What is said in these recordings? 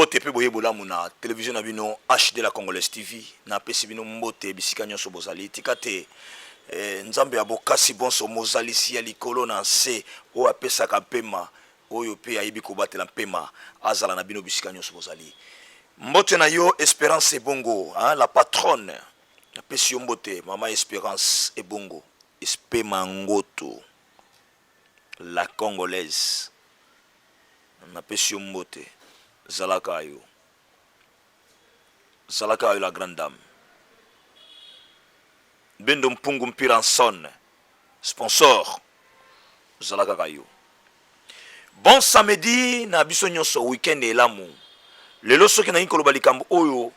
mbote pe boye bolamu na télévision na bino HD la Congolaise TV na pesi bino mbote bisika nyonso bozali tikate nzambe abokasi bonso mozalisi ya likolo na nse o apesaka pema oyo pe ayibi kobatela pema azala na bino bisika nyonso bozali mbote na yo Espérance Ebongo la patronne na pesi yo mbote mama Espérance Ebongo Espema Ngoto la Congolaise na pesi yo mbote Zalaka yo la grande dame Bendo Mpungu Mpiranson sponsor Zalaka yo. Bon samedi na biso nyonso weekend elamu lelo soki na yikolo balikambo oyo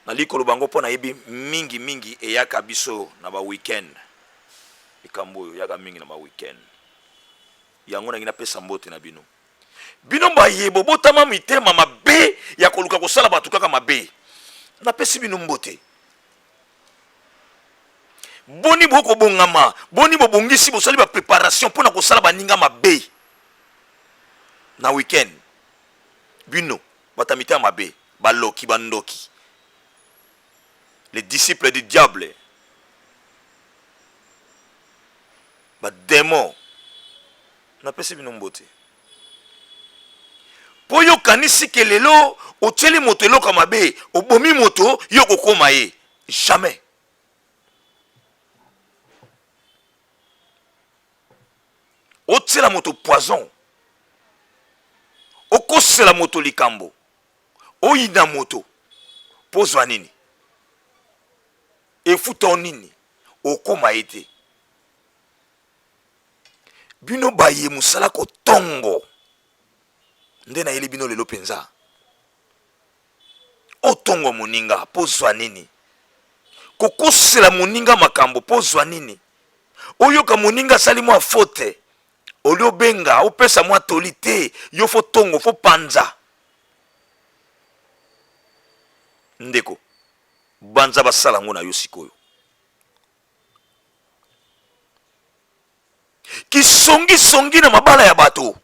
na likolo bango pona yebi mingi eyaka biso na ba weekend likambo oyo yaka mingi na ba weekend yango na ngina pesa mbote na bino bino bayebo botama mitema mabe ya koluka kosala batu kaka mabe na pesi bino mbote boni boko bongama boni bobongisi bosali ba préparation pona kosala baninga mabe na weekend bino batamita mabe baloki bandoki les disciples du diable ba démon na pesi bino mbote po yo kanisi ke lelo oteli moto eloka mabe obomi moto yo kokoma ye jamais otela moto poison okosela moto likambo oyina moto pozwa nini efuta nini okoma ete bino baye musala kotongo nde na yeli bino lelo penza otongo moninga pozwa nini kokosela moninga makambo pozwa nini oyoka moninga sali mwa faute olio benga opesa mwa tolite yo fo tongo fo panza ndeko banza basala ngo na yo sikoyo kisongi na mabala ya bato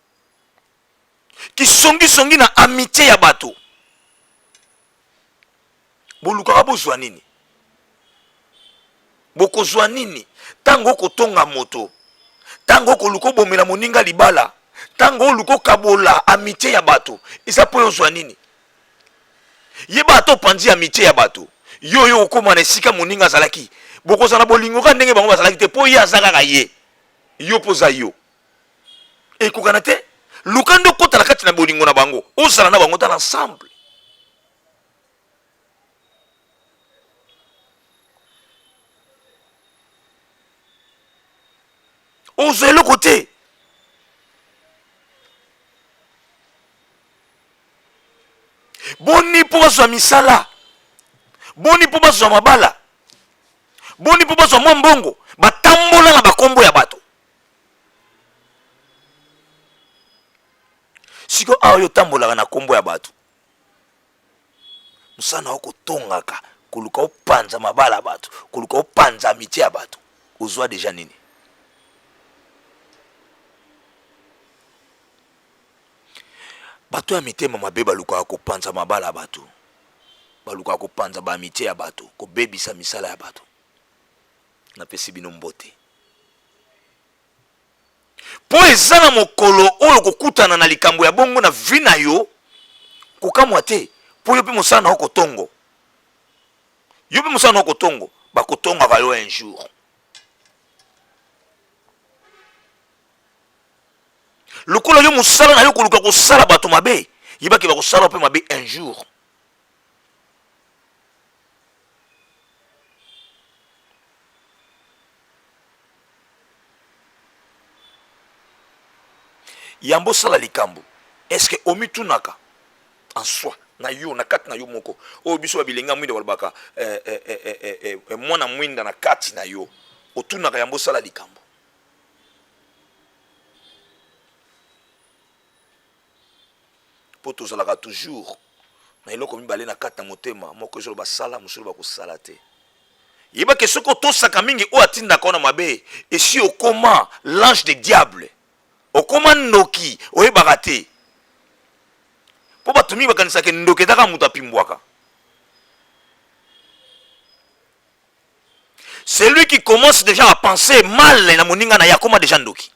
kisongi na amitié ya bato bolukaka bozwa nini bokozwa nini tango kotonga moto tango koluko bomela moninga libala tango luko kabola amitié ya bato isa po yozwa nini yeba to panzi amitié ya bato yo okoma na esika moninga zalaki bokozana bolingo ka ndenge bango bazalaki te po ye azaka ye yo poza yo ekokana te lukando kota na kati na bolingo na bango ozala na bango ta ensemble ozwa eloko te boni po bazwa misala boni po bazwa mabala boni po bazwa mwa mbongo batambola na bakombo ya bato siko awo yo tambolaka na kombo ya bato musana okotongaka koluka opanza mabala ya bato koluka opanza amitié ya bato ozwa deja nini bato ya mitema mabe balukaka kopanza mabala ya bato balukaka kopanza ba amitié ya bato kobebisa misala ya bato napesi bino mbote po eza na mokolo oyo kokutana na likambo ya bongo na vi na yo kokamwa te po yo mpe mosala na okotongo yo mpe mosala na okotongo bakotongaka yo un jour lokola yo mosala na yo koluka kosala bato mabe yebaki bakosala mpe mabe un jour yambo sala likambo est-ce que omitunaka en soi na yo na kati na yo moko o biso bilenga mwinda walbaka mwana mwinda na kati na yo otunaka yambo sala likambo po tozalaka toujours na eloko mibale na kati na motema moko ezolo basala mosolo bakosala te yebaki soki otosaka mingi oyo atindaka na mabe esi okoma l'ange de diable okoma noki oyebaka te po bato mingi bakanisaka ndoki etaka moto apimbwaka. Celui qui commence déjà à penser mal na moninga na yakoma déjà ndoki.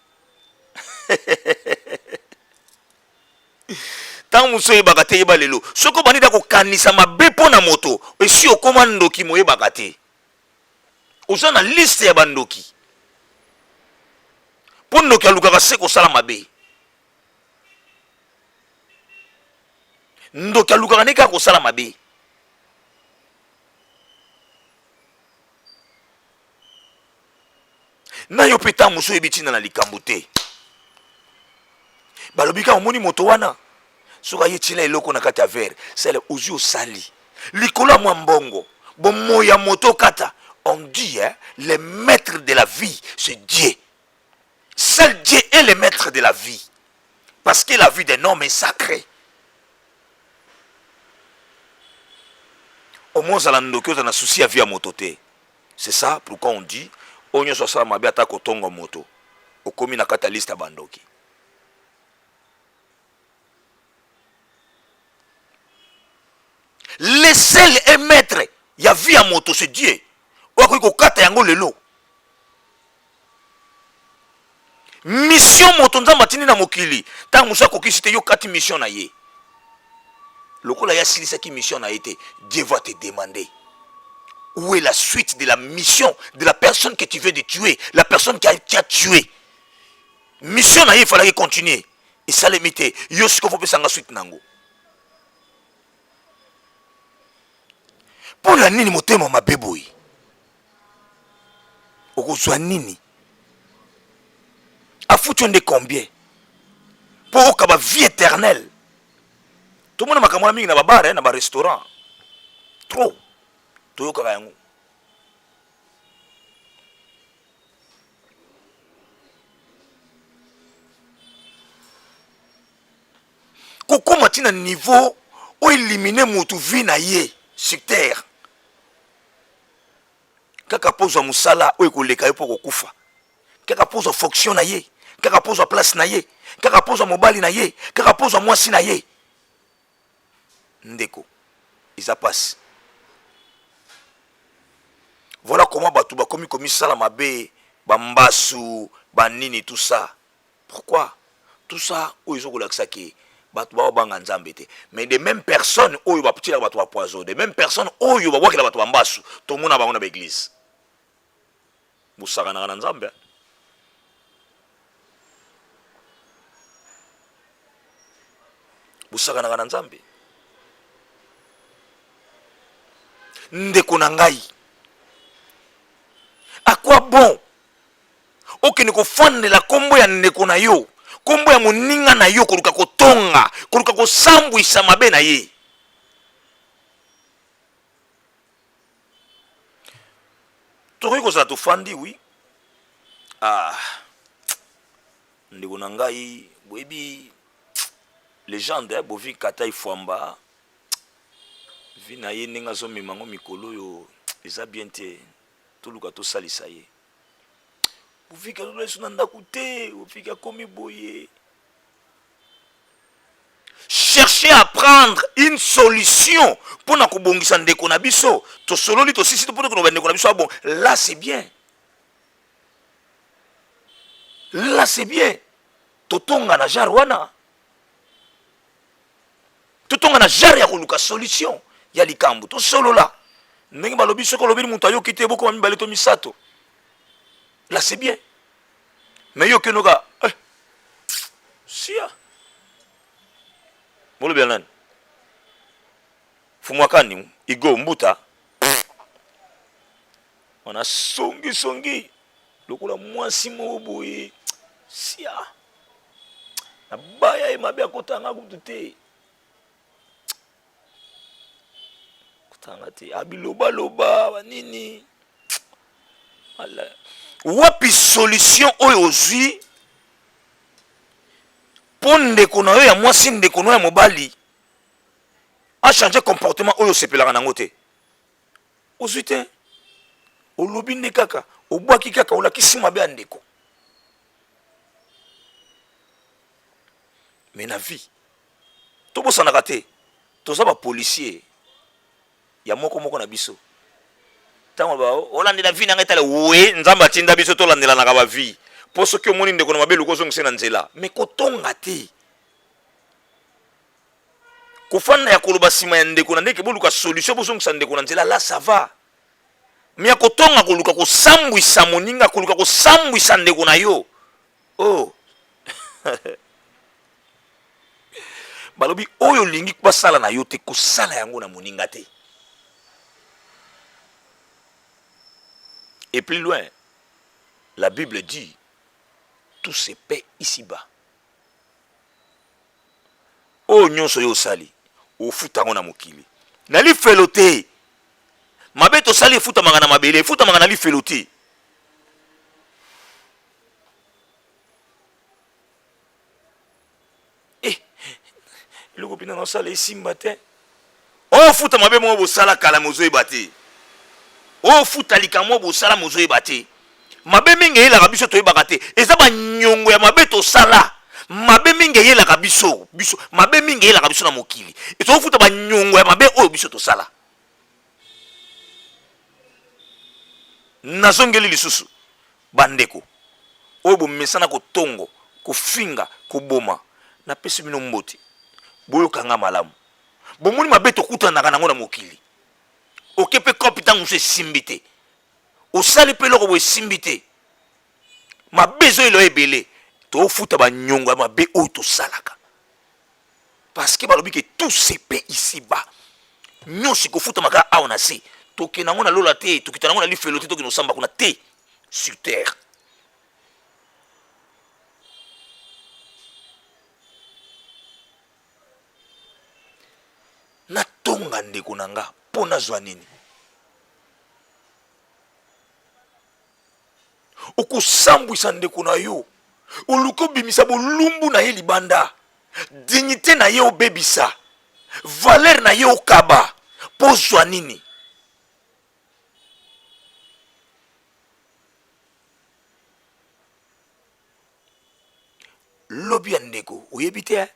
Tant muso yebaka te yeba lelo. Soko bandi da kokanisa mabe po na moto, esi okoma ndoki moyebaka te. Oza na liste ya bandoki. Po ndoki alukaka se kosala mabe. Ndoki alukaka ne kaka kosala mabe. Na yo peta muso yebitina na likambo te. Balobika omoni moto wana. Soka yetila eloko na kati ya verre, c'est le ozu osali. Likolo mwa mbongo, bon moya moto kata. On dit le maître de la vie, c'est Dieu. Seul Dieu est le maître de la vie. Parce que la vie d'un homme est sacrée. Au moins ça on a souci à vie à mototé. C'est ça pourquoi on dit onyo so sala mabe ata kotonga moto. Okomi na kataliste bandoki. Le seul et maître, il y a vie à moto, c'est Dieu. Ou kata yango lelo. Mission moto nzamba tini na mokili. Tant musa kokisite yo kati mission na ye. Lokola ya silisa ki mission na été, Dieu va te demander où est la suite de la mission de la personne que tu veux de tuer, la personne qui a tué. Mission na ye, il fallait continuer. Et ça limité. Yo siko faut pesanga suite nango. Pour la nini motema mabeboyi. Okozwa nini? Afutu nde combien? Pour okaba vie éternelle. Tout le monde m'a kamona mingi na babar na ba restaurant. Trop. Toyo kaka yango. Koko matina niveau o éliminer motu vie na ye sur terre. Kaka pose musala o ekoleka yo poko kufa. Kaka pose fonction na ye, kaka pose place na ye, kaka pose mobali na ye, kaka pose mwasi na ye. Ndeko, ça passe. Voilà comment batu ba komi sala mabe, bambasu, banini tout ça. Pourquoi? Tout ça o izo kolakisa ke batu ba banga nzambe te. Mais des mêmes personnes oyo ba putila batu ba poison, des mêmes personnes oyo ba wakela batu bambasu, to mona ba na église. Busaka na nzambe. Busaka na nzambe. Ndeko na ngai. À quoi bon? Okene ko fandela kombo ya ndeko na yo. Kombo ya moninga na yo koluka kotonga, koluka kosambwisa mabe na ye. Tokoki kozala tofandi oui. Ah. Ndeko na ngai boyebi légende bovi kata ifwamba. Vi na ye ndenge azomema ngo mikolo yo eza bien te. Toluka to salisa ye. Ufika lolo esu na ndaku te, ufika komi boye. Cherchez à prendre une solution pour na kobongisa ndeko na biso. To sololi to sisi to pour na ndeko na biso bon. Là c'est bien. Là c'est bien. Totonga na jar wana. Totonga na jar ya koluka solution. Ya likambo to solo là. Ndenge balobi soko lobi mutu ayo kite boko mami baleto misato. Là c'est bien. Mais yo ke noka sia. Molo bien nan. Fumwakani igo mbuta. On a songi. Lokola mwasi mo boye. Sia. Na baya e mabe akotanga kutute. Tangati abiloba loba nini ala wapi solution oyo ozwi ponde kono yo ya mwasi ndeko no ya mobali a changer comportement oyo sepelaka nango te ozwi te olobi nde kaka obwaki kaka olakisi mabe ya ndeko mais na vie tobosanaka te toza bapolisier ya moko na biso ntango olandela vi nanga etala we nzambe atinda biso tolandelanaka bavi mpo soki omoni ndeko na mabe luka ozongise na nzela me kotonga te kofanda ya koloba nsima ya ndeko na ndeke boluka solution bozongisa ndeko na nzela la ça va me ya kotonga koluka kosambwisa moninga koluka kosambwisa ndeko na yo oh balobi oyo olingi basala na yo te kosala yango na moninga te. Et plus loin, la Bible dit, tout se paie ici-bas. Oh, nyonso yo sali, o futango na mokili. Nali felote. Mabeto sali futa mangana mabele, futa mangana li felote. Le copine na sali simba te. Oh, futa mabe mo bo sala kala mozo ebate. Oh futa likamo bo sala mozo ebate. Mabe mingi yela kabiso to yebaka te. Eza ba nyongo ya mabe to sala. Mabe mingi yela kabiso, biso. Mabe mingi yela kabiso na mokili. Eto futa ba nyongo ya mabe oyo biso to sala. Nazongeli lisusu bandeko. Oyo bo mesana ko tongo, ko finga, ko boma. Na pesi bino mbote. Boyo kanga malamu. Bomoni mabe to kutanaka nango na mokili. Okepe kopita nguse simbite. Osali pe loko bo simbite. Mabezo elo ebele. To futa ba nyongo mabe o to salaka. Parce que balobi que tout se paie ici-bas. Nyosi ko futa maka aona se. To ke nango na lola te, to kita nango na li felote to ke no samba kuna te sur terre. Na tonga ndeko nanga pona zwa nini okusambwisa ndeko na yo oluka obimisa bolumbu na ye libanda dignité na ye obebisa valeur na ye okaba mpo zwa nini lobi ya ndeko oyebi te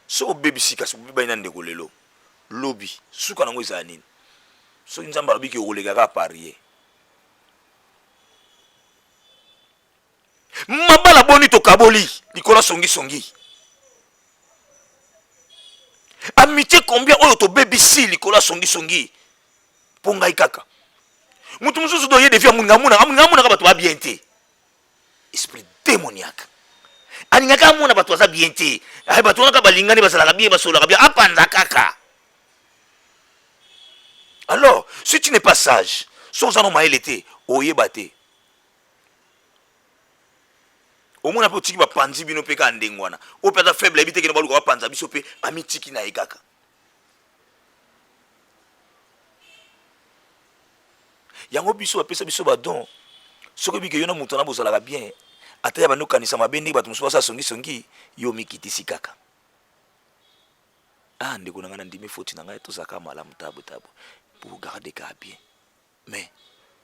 so obebisi kasi obebai na ndeko lelo lobi suka nango ezala nini soki nzambe alobi ke okolekaka parie mabala boni tokaboli likola songisongi amitié combien oyo tobebisi likola songisongi mpo ngai kaka mutu mosusu doye defi amuningamunaka bato babien te esprit démoniaque alingaka amona bato baza bien te bato wana kaka balingani basalaka bien basolaka bien apanza kaka. Alors si tu n'es pas sage so oza no mayele te oyeba te omona mpe otiki bapanzi bino mpe kaka ndenge wana oyo mpe aza faible yebi te kende baluka bapanza biso mpe amitiki na ye kaka. Yango biso bapesa biso badon soki oyebi ke yo na moto wana bozalaka bien ata ya bando kanisa mabe ndenge bato mosusu basa songisongi yo mikitisi kaka. Ah ndeko na ngai na ndimi foti na ngai tozalaka malamu tabo pour garder ka bien mais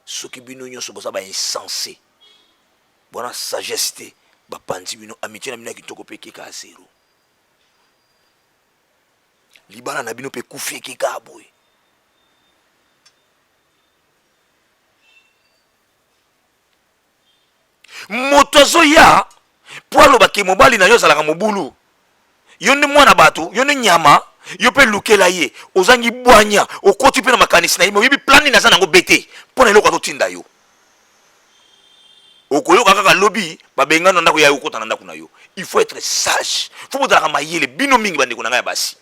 soki bino nyonso boza ba insensé bona sagesse te bapanzi bino amitié na bino ya kitoko mpe ekeka ya zero libala na bino mpe kufi ekeka boye. Moto azoya po alobaki mobali na yo azalaka mobulu yo nde mwana bato yo nde nyama yo mpe lukela ye ozangi bwanya okoti mpe na makanisi na ye me oyebi plani naza nango bete mpo na eloko atotinda yo okoyoka kaka lobi babengana na ndako ya yo okota na ndako na yo. Il faut être sage fo bozalaka mayele bino mingi bandeko na ngai ya basi.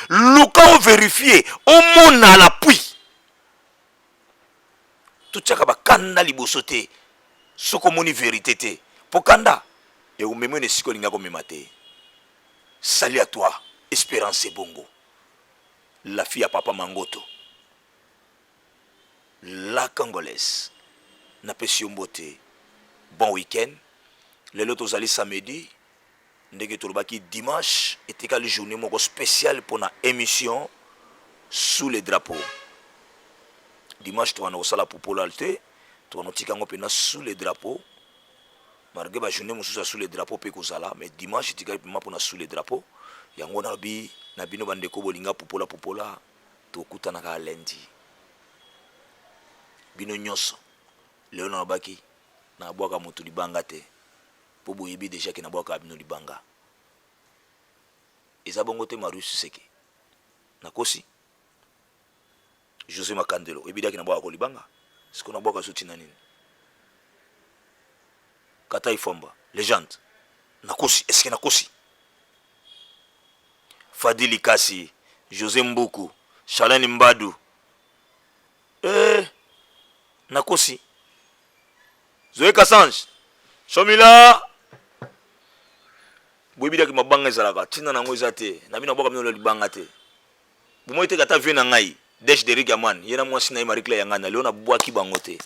Luka o vérifier au mona à l'appui tout chaka bakanda liboso te soko moni vérité te pokandá et o memo ne siko linga ko memate. Salut à toi Espérance Bongo la fille à papa Mangoto la congolaise na pesi mbote bon week-end lelo tozali samedi ndenge tolobaki dimanche etekali journée moko spéciale pour na émission sous les drapeaux. Dimanche tu vas nous la populaire te tonotika ngo pena sous les drapeaux malgré ba journée mosusu sous les drapeaux pe kozala mais dimanche tika pema pona sous les drapeaux yango na bi na bino bandeko bolinga popola tokutana ka lundi bino nyonso leo na baki na bwaka mutu libanga te po boyebi déjà ke na bwaka bino libanga eza bongo te Marius Seke nakosi José Makandelo ebidaki na bwaka ko libanga siko na bwaka suti na nini Kata Ifomba légende nakosi est-ce que nakosi Fadili Kasi José Mbuku Shalani Mbadu nakosi Zoé Kassange Shomila boyebidaki mabanga ezalaka ntina nango eza te na bino boka bino libanga te bomoi te kata vie na ngai Desh Derrick Yaman ye na mwasi na ye Marie Claire Yangana leo na bwaki bango te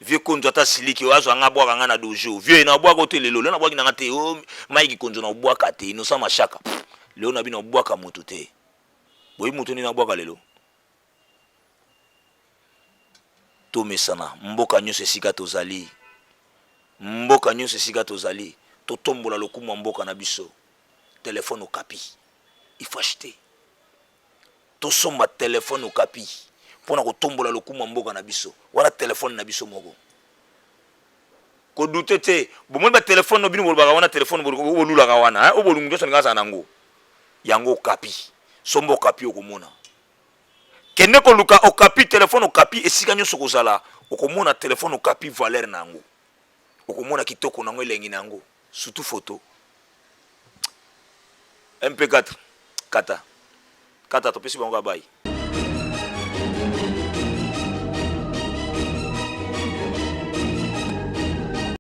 vie konzo ata siliki oazo anga bwaka nga na dojo vie na bwaka te lelo leo na bwaki na nga te o Mike konzo na bwaka te inosa mashaka leo na bino bwaka moto te boyi moto ni na bwaka lelo to mesana mboka nyonso esika tozali mboka nyonso esika tozali to tombola lokumu mboka na biso téléphone au capi il faut acheter to somba téléphone au capi pona ko tombola lokumu mboka na biso wala téléphone na biso moko ko douter te bomoi ba téléphone no bino bolbaka wana téléphone bolulaka wana o bolungu nyoso ngasa nango yango capi somba au capi okomona kende ko luka au capi téléphone au capi esika nyonso kozala okomona téléphone au capi valeur nango okomona kitoko nango elengi nango surtout photo MP4 kata topesi bango bayi